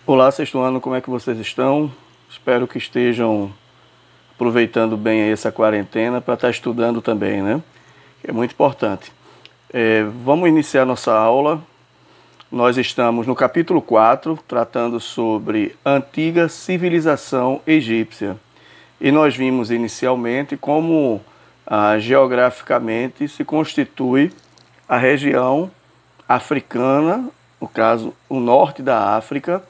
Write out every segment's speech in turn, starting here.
Olá, sexto ano, como é que vocês estão? Espero que estejam aproveitando bem aí essa quarentena para estar estudando também, né? Que é muito importante. Vamos iniciar nossa aula. Nós estamos no capítulo 4, tratando sobre a antiga civilização egípcia. E nós vimos inicialmente como geograficamente se constitui a região africana, no caso, o norte da África,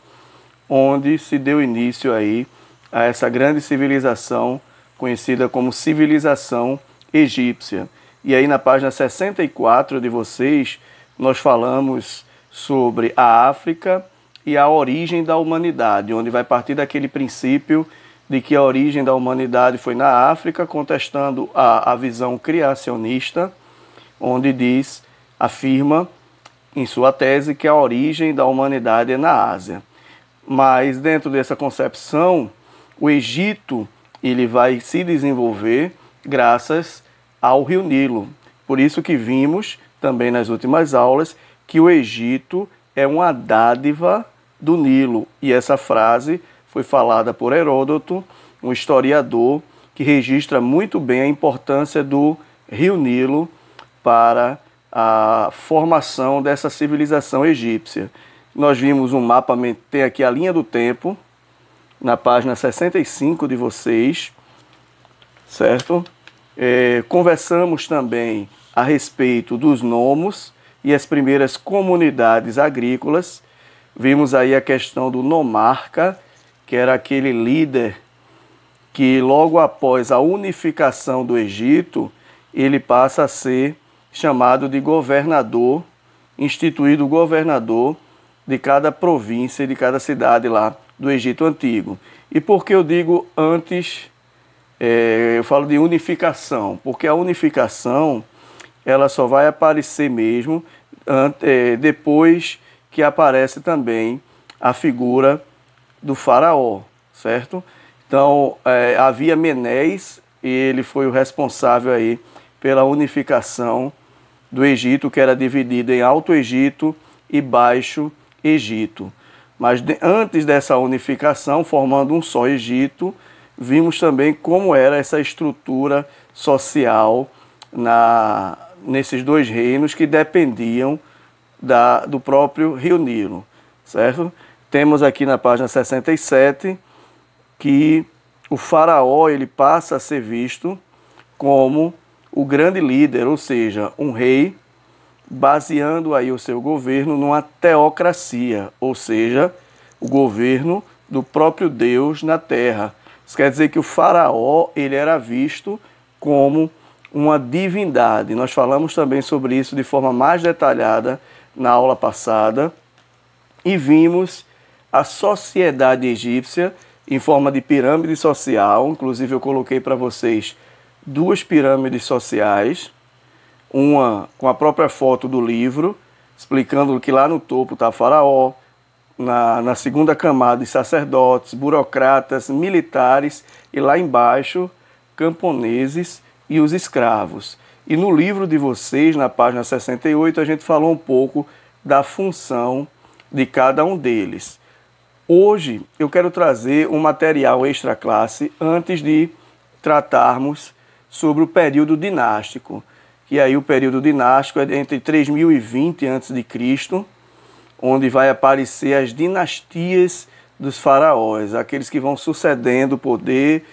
onde se deu início aí a essa grande civilização conhecida como civilização egípcia. E aí na página 64 de vocês, nós falamos sobre a África e a origem da humanidade, onde vai partir daquele princípio de que a origem da humanidade foi na África, contestando a visão criacionista, onde afirma em sua tese que a origem da humanidade é na Ásia. Mas dentro dessa concepção, o Egito ele vai se desenvolver graças ao rio Nilo. Por isso que vimos também nas últimas aulas que o Egito é uma dádiva do Nilo. E essa frase foi falada por Heródoto, um historiador que registra muito bem a importância do rio Nilo para a formação dessa civilização egípcia. Nós vimos um mapa, tem aqui a linha do tempo, na página 65 de vocês, certo? Conversamos também a respeito dos nomos e as primeiras comunidades agrícolas. Vimos aí a questão do nomarca, que era aquele líder que logo após a unificação do Egito, ele passa a ser chamado de governador, instituído governador de cada província e de cada cidade lá do Egito Antigo. E por que eu digo antes, eu falo de unificação? Porque a unificação ela só vai aparecer mesmo depois que aparece também a figura do faraó, certo? Então, havia Menéis, e ele foi o responsável aí pela unificação do Egito, que era dividido em Alto Egito e Baixo Egito. Mas antes dessa unificação, formando um só Egito, vimos também como era essa estrutura social nesses dois reinos que dependiam do próprio rio Nilo, certo? Temos aqui na página 67 que o faraó ele passa a ser visto como o grande líder, ou seja, um rei, baseando aí o seu governo numa teocracia, ou seja, o governo do próprio Deus na terra. Isso quer dizer que o faraó ele era visto como uma divindade. Nós falamos também sobre isso de forma mais detalhada na aula passada e vimos a sociedade egípcia em forma de pirâmide social. Inclusive eu coloquei para vocês duas pirâmides sociais, uma com a própria foto do livro, explicando que lá no topo está faraó, na segunda camada os sacerdotes, burocratas, militares e lá embaixo camponeses e os escravos. E no livro de vocês, na página 68, a gente falou um pouco da função de cada um deles. Hoje eu quero trazer um material extra classe antes de tratarmos sobre o período dinástico. E aí o período dinástico é entre 3020 a.C., onde vai aparecer as dinastias dos faraós, aqueles que vão sucedendo o poder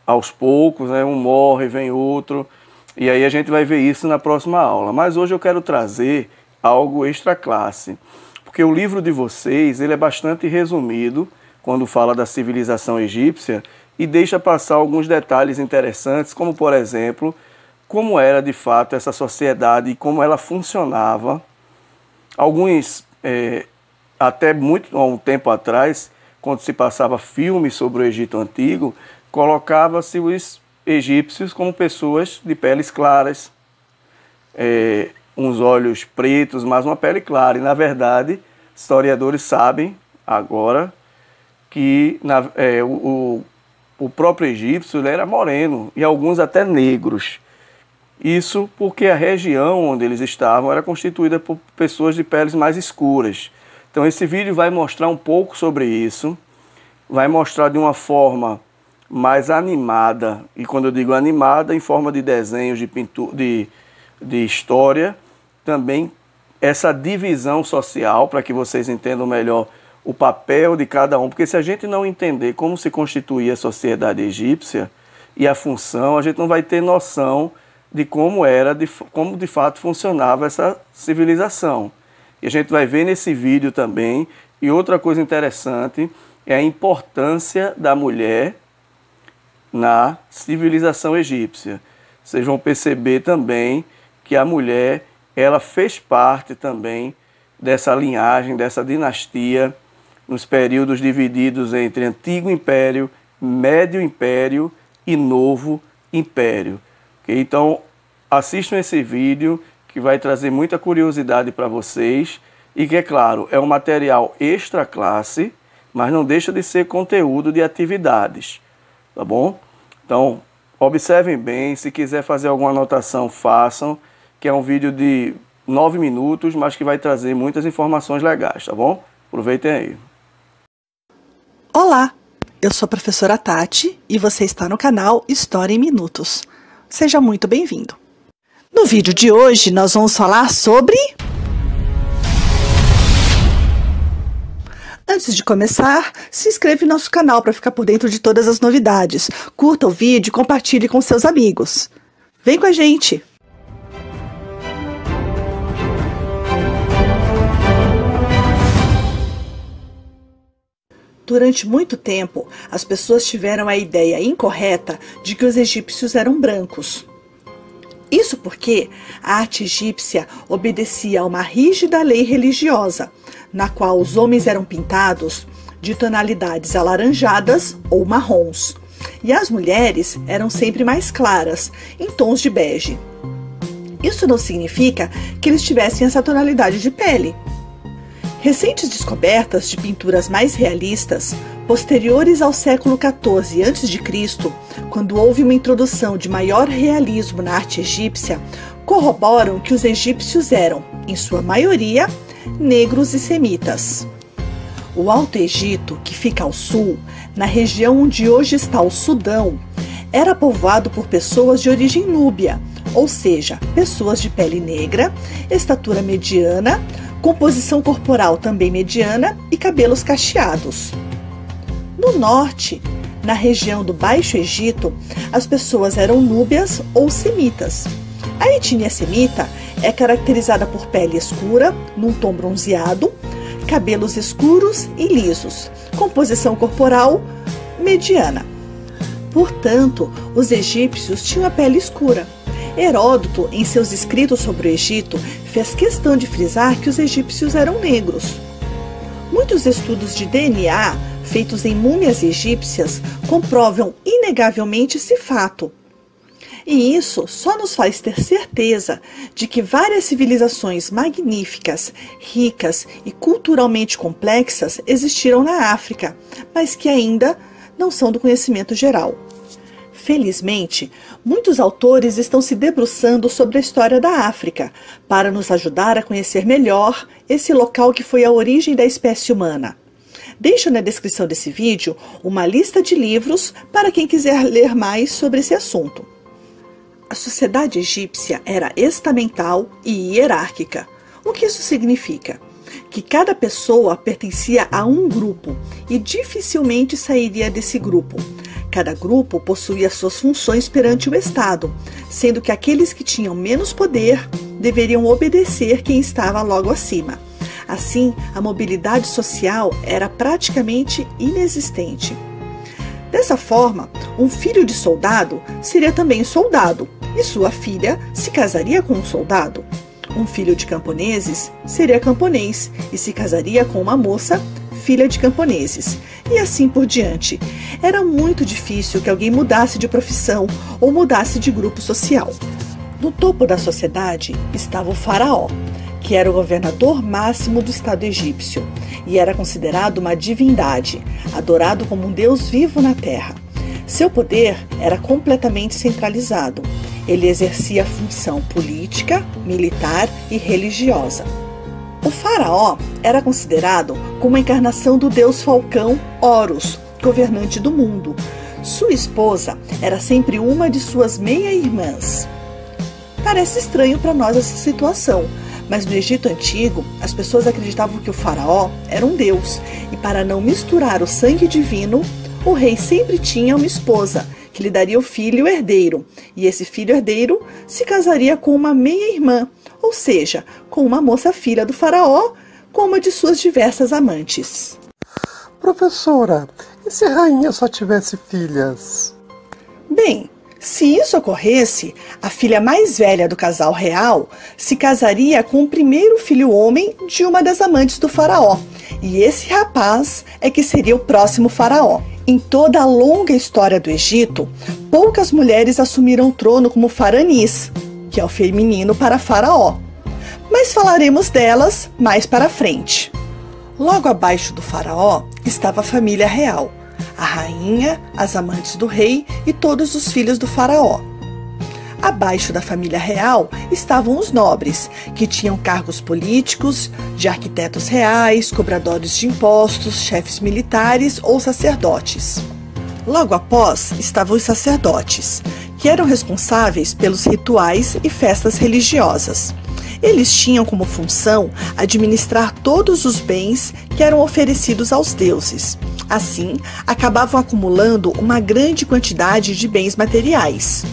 aos poucos, né? Um morre, vem outro, e aí a gente vai ver isso na próxima aula. Mas hoje eu quero trazer algo extra classe, porque o livro de vocês ele é bastante resumido quando fala da civilização egípcia e deixa passar alguns detalhes interessantes, como por exemplo, como era de fato essa sociedade e como ela funcionava. Alguns, até muito há um tempo atrás, quando se passava filmes sobre o Egito Antigo, colocava-se os egípcios como pessoas de peles claras, uns olhos pretos, mas uma pele clara. E na verdade, historiadores sabem agora que o próprio egípcio ele era moreno e alguns até negros. Isso porque a região onde eles estavam era constituída por pessoas de peles mais escuras. Então esse vídeo vai mostrar um pouco sobre isso, vai mostrar de uma forma mais animada, e quando eu digo animada, em forma de desenhos, de pintura, de história, também essa divisão social, para que vocês entendam melhor o papel de cada um, porque se a gente não entender como se constituía a sociedade egípcia e a função, a gente não vai ter noção de como era, como de fato funcionava essa civilização. E a gente vai ver nesse vídeo também, e outra coisa interessante, é a importância da mulher na civilização egípcia. Vocês vão perceber também que a mulher, ela fez parte também dessa linhagem, dessa dinastia, nos períodos divididos entre Antigo Império, Médio Império e Novo Império. Okay? Então, assistam esse vídeo que vai trazer muita curiosidade para vocês e que, é claro, é um material extra classe, mas não deixa de ser conteúdo de atividades, tá bom? Então, observem bem, se quiser fazer alguma anotação, façam, que é um vídeo de 9 minutos, mas que vai trazer muitas informações legais, tá bom? Aproveitem aí. Olá, eu sou a professora Tati e você está no canal História em Minutos. Seja muito bem-vindo. No vídeo de hoje, nós vamos falar sobre... Antes de começar, se inscreve no nosso canal para ficar por dentro de todas as novidades. Curta o vídeo e compartilhe com seus amigos. Vem com a gente! Durante muito tempo, as pessoas tiveram a ideia incorreta de que os egípcios eram brancos. Isso porque a arte egípcia obedecia a uma rígida lei religiosa, na qual os homens eram pintados de tonalidades alaranjadas ou marrons, e as mulheres eram sempre mais claras, em tons de bege. Isso não significa que eles tivessem essa tonalidade de pele. Recentes descobertas de pinturas mais realistas, posteriores ao século XIV a.C., quando houve uma introdução de maior realismo na arte egípcia, corroboram que os egípcios eram, em sua maioria, negros e semitas. O Alto Egito, que fica ao sul, na região onde hoje está o Sudão, era povoado por pessoas de origem núbia, ou seja, pessoas de pele negra, estatura mediana, composição corporal também mediana e cabelos cacheados. No norte, na região do Baixo Egito, as pessoas eram núbias ou semitas. A etnia semita é caracterizada por pele escura, num tom bronzeado, cabelos escuros e lisos, composição corporal mediana. Portanto, os egípcios tinham a pele escura. Heródoto, em seus escritos sobre o Egito, fez questão de frisar que os egípcios eram negros. Muitos estudos de DNA feitos em múmias egípcias comprovam inegavelmente esse fato. E isso só nos faz ter certeza de que várias civilizações magníficas, ricas e culturalmente complexas existiram na África, mas que ainda não são do conhecimento geral. Felizmente, muitos autores estão se debruçando sobre a história da África para nos ajudar a conhecer melhor esse local que foi a origem da espécie humana. Deixo na descrição desse vídeo uma lista de livros para quem quiser ler mais sobre esse assunto. A sociedade egípcia era estamental e hierárquica. O que isso significa? Que cada pessoa pertencia a um grupo e dificilmente sairia desse grupo. Cada grupo possuía suas funções perante o Estado, sendo que aqueles que tinham menos poder deveriam obedecer quem estava logo acima. Assim, a mobilidade social era praticamente inexistente. Dessa forma, um filho de soldado seria também soldado, e sua filha se casaria com um soldado. Um filho de camponeses seria camponês e se casaria com uma moça, filha de camponeses, e assim por diante. Era muito difícil que alguém mudasse de profissão ou mudasse de grupo social. No topo da sociedade estava o faraó, que era o governador máximo do Estado egípcio, e era considerado uma divindade, adorado como um deus vivo na terra. Seu poder era completamente centralizado. Ele exercia a função política, militar e religiosa. O faraó era considerado como a encarnação do deus falcão Horus, governante do mundo. Sua esposa era sempre uma de suas meia-irmãs. Parece estranho para nós essa situação, mas no Egito Antigo, as pessoas acreditavam que o faraó era um deus, e para não misturar o sangue divino, o rei sempre tinha uma esposa, que lhe daria o filho herdeiro, e esse filho herdeiro se casaria com uma meia-irmã, ou seja, com uma moça filha do faraó, com uma de suas diversas amantes. Professora, e se a rainha só tivesse filhas? Bem, se isso ocorresse, a filha mais velha do casal real se casaria com o primeiro filho homem de uma das amantes do faraó, e esse rapaz é que seria o próximo faraó. Em toda a longa história do Egito, poucas mulheres assumiram o trono como faranis, que é o feminino para faraó. Mas falaremos delas mais para frente. Logo abaixo do faraó estava a família real, a rainha, as amantes do rei e todos os filhos do faraó. Abaixo da família real estavam os nobres, que tinham cargos políticos, de arquitetos reais, cobradores de impostos, chefes militares ou sacerdotes. Logo após estavam os sacerdotes, que eram responsáveis pelos rituais e festas religiosas. Eles tinham como função administrar todos os bens que eram oferecidos aos deuses. Assim, acabavam acumulando uma grande quantidade de bens materiais.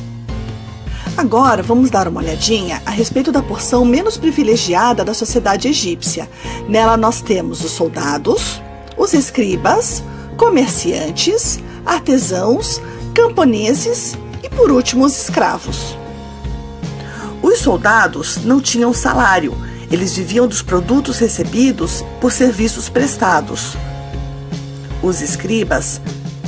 Agora, vamos dar uma olhadinha a respeito da porção menos privilegiada da sociedade egípcia. Nela nós temos os soldados, os escribas, comerciantes, artesãos, camponeses e, por último, os escravos. Os soldados não tinham salário, eles viviam dos produtos recebidos por serviços prestados. Os escribas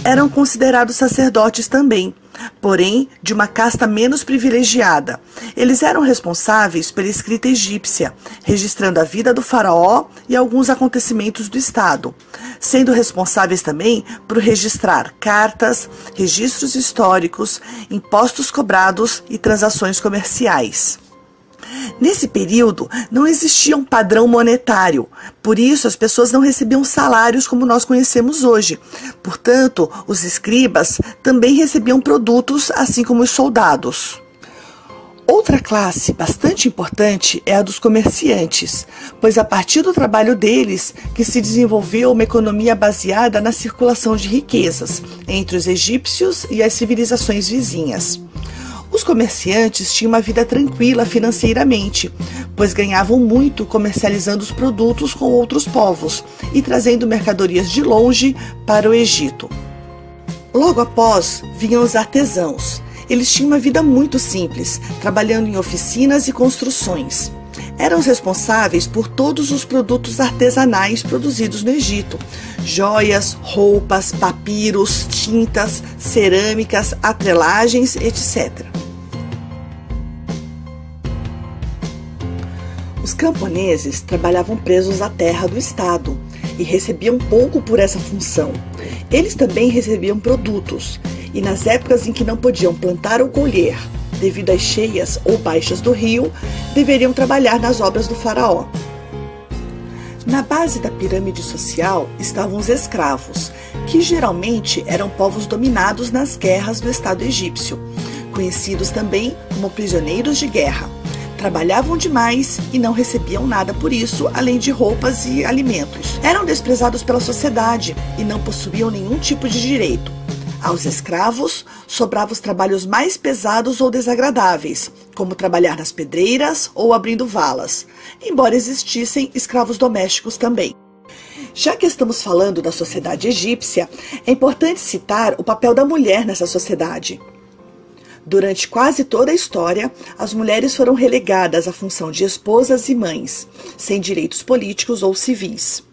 eram considerados sacerdotes também, porém de uma casta menos privilegiada. Eles eram responsáveis pela escrita egípcia, registrando a vida do faraó e alguns acontecimentos do estado, sendo responsáveis também por registrar cartas, registros históricos, impostos cobrados e transações comerciais. Nesse período, não existia um padrão monetário, por isso as pessoas não recebiam salários como nós conhecemos hoje. Portanto, os escribas também recebiam produtos, assim como os soldados. Outra classe bastante importante é a dos comerciantes, pois a partir do trabalho deles que se desenvolveu uma economia baseada na circulação de riquezas entre os egípcios e as civilizações vizinhas. Os comerciantes tinham uma vida tranquila financeiramente, pois ganhavam muito comercializando os produtos com outros povos e trazendo mercadorias de longe para o Egito. Logo após vinham os artesãos. Eles tinham uma vida muito simples, trabalhando em oficinas e construções. Eram os responsáveis por todos os produtos artesanais produzidos no Egito: joias, roupas, papiros, tintas, cerâmicas, atrelagens, etc. Os camponeses trabalhavam presos à terra do Estado e recebiam pouco por essa função. Eles também recebiam produtos, e nas épocas em que não podiam plantar ou colher, devido às cheias ou baixas do rio, deveriam trabalhar nas obras do faraó. Na base da pirâmide social estavam os escravos, que geralmente eram povos dominados nas guerras do Estado egípcio, conhecidos também como prisioneiros de guerra. Trabalhavam demais e não recebiam nada por isso, além de roupas e alimentos. Eram desprezados pela sociedade e não possuíam nenhum tipo de direito. Aos escravos sobravam os trabalhos mais pesados ou desagradáveis, como trabalhar nas pedreiras ou abrindo valas, embora existissem escravos domésticos também. Já que estamos falando da sociedade egípcia, é importante citar o papel da mulher nessa sociedade. Durante quase toda a história, as mulheres foram relegadas à função de esposas e mães, sem direitos políticos ou civis.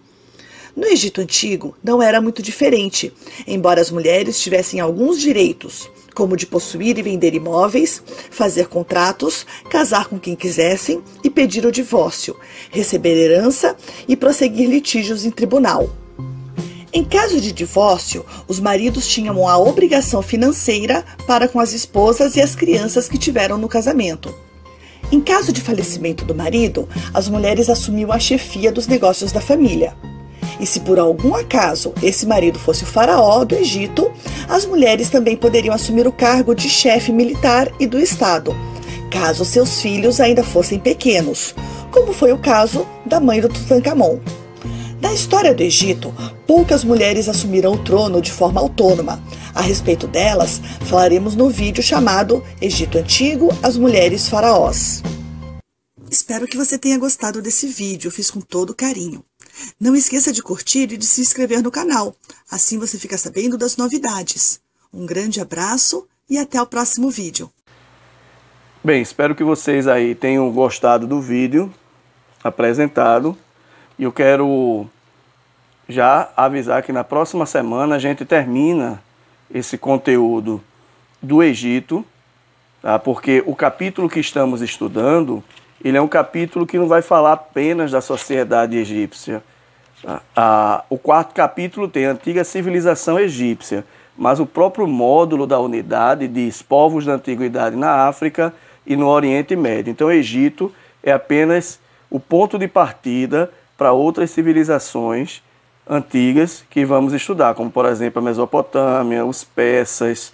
No Egito Antigo, não era muito diferente, embora as mulheres tivessem alguns direitos, como de possuir e vender imóveis, fazer contratos, casar com quem quisessem e pedir o divórcio, receber herança e prosseguir litígios em tribunal. Em caso de divórcio, os maridos tinham a obrigação financeira para com as esposas e as crianças que tiveram no casamento. Em caso de falecimento do marido, as mulheres assumiam a chefia dos negócios da família. E se por algum acaso esse marido fosse o faraó do Egito, as mulheres também poderiam assumir o cargo de chefe militar e do Estado, caso seus filhos ainda fossem pequenos, como foi o caso da mãe do Tutancâmon. Na história do Egito, poucas mulheres assumiram o trono de forma autônoma. A respeito delas, falaremos no vídeo chamado Egito Antigo, as Mulheres Faraós. Espero que você tenha gostado desse vídeo, eu fiz com todo carinho. Não esqueça de curtir e de se inscrever no canal, assim você fica sabendo das novidades. Um grande abraço e até o próximo vídeo. Bem, espero que vocês aí tenham gostado do vídeo apresentado. E eu quero já avisar que na próxima semana a gente termina esse conteúdo do Egito, tá? Porque o capítulo que estamos estudando, ele é um capítulo que não vai falar apenas da sociedade egípcia. O quarto capítulo tem a antiga civilização egípcia, mas o próprio módulo da unidade diz povos da antiguidade na África e no Oriente Médio. Então o Egito é apenas o ponto de partida para outras civilizações antigas que vamos estudar, como por exemplo a Mesopotâmia, os persas,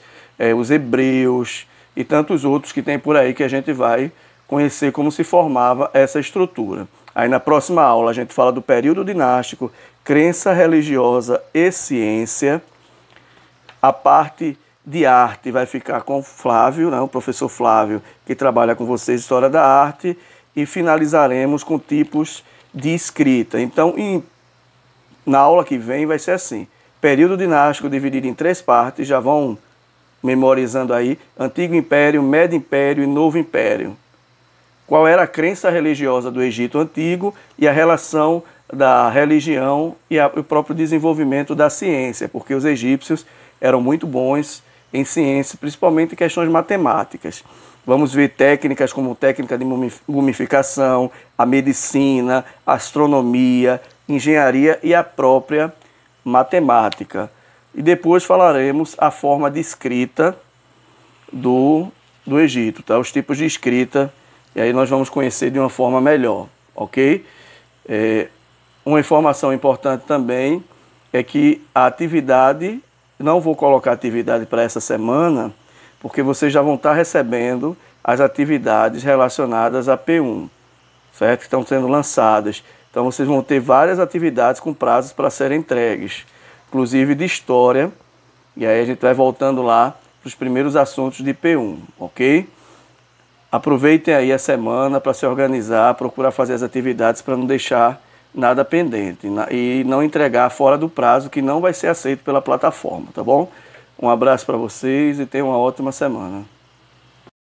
os hebreus e tantos outros que tem por aí que a gente vai conhecer como se formava essa estrutura. Aí na próxima aula a gente fala do período dinástico, crença religiosa e ciência. A parte de arte vai ficar com o Flávio, né, o professor Flávio, que trabalha com vocês História da Arte, e finalizaremos com tipos de escrita. Então, na aula que vem vai ser assim, período dinástico dividido em 3 partes, já vão memorizando aí, Antigo Império, Médio Império e Novo Império. Qual era a crença religiosa do Egito Antigo e a relação da religião e o próprio desenvolvimento da ciência, porque os egípcios eram muito bons em ciência, principalmente em questões matemáticas. Vamos ver técnicas como técnica de mumificação, a medicina, a astronomia, engenharia e a própria matemática. E depois falaremos a forma de escrita do Egito, tá? Os tipos de escrita, e aí nós vamos conhecer de uma forma melhor, ok? Uma informação importante também é que a atividade, não vou colocar atividade para essa semana, porque vocês já vão estar recebendo as atividades relacionadas a P1, certo? Que estão sendo lançadas. Então vocês vão ter várias atividades com prazos para serem entregues, inclusive de história, e aí a gente vai voltando lá para os primeiros assuntos de P1, ok? Aproveitem aí a semana para se organizar, procurar fazer as atividades para não deixar nada pendente e não entregar fora do prazo, que não vai ser aceito pela plataforma, tá bom? Um abraço para vocês e tenham uma ótima semana.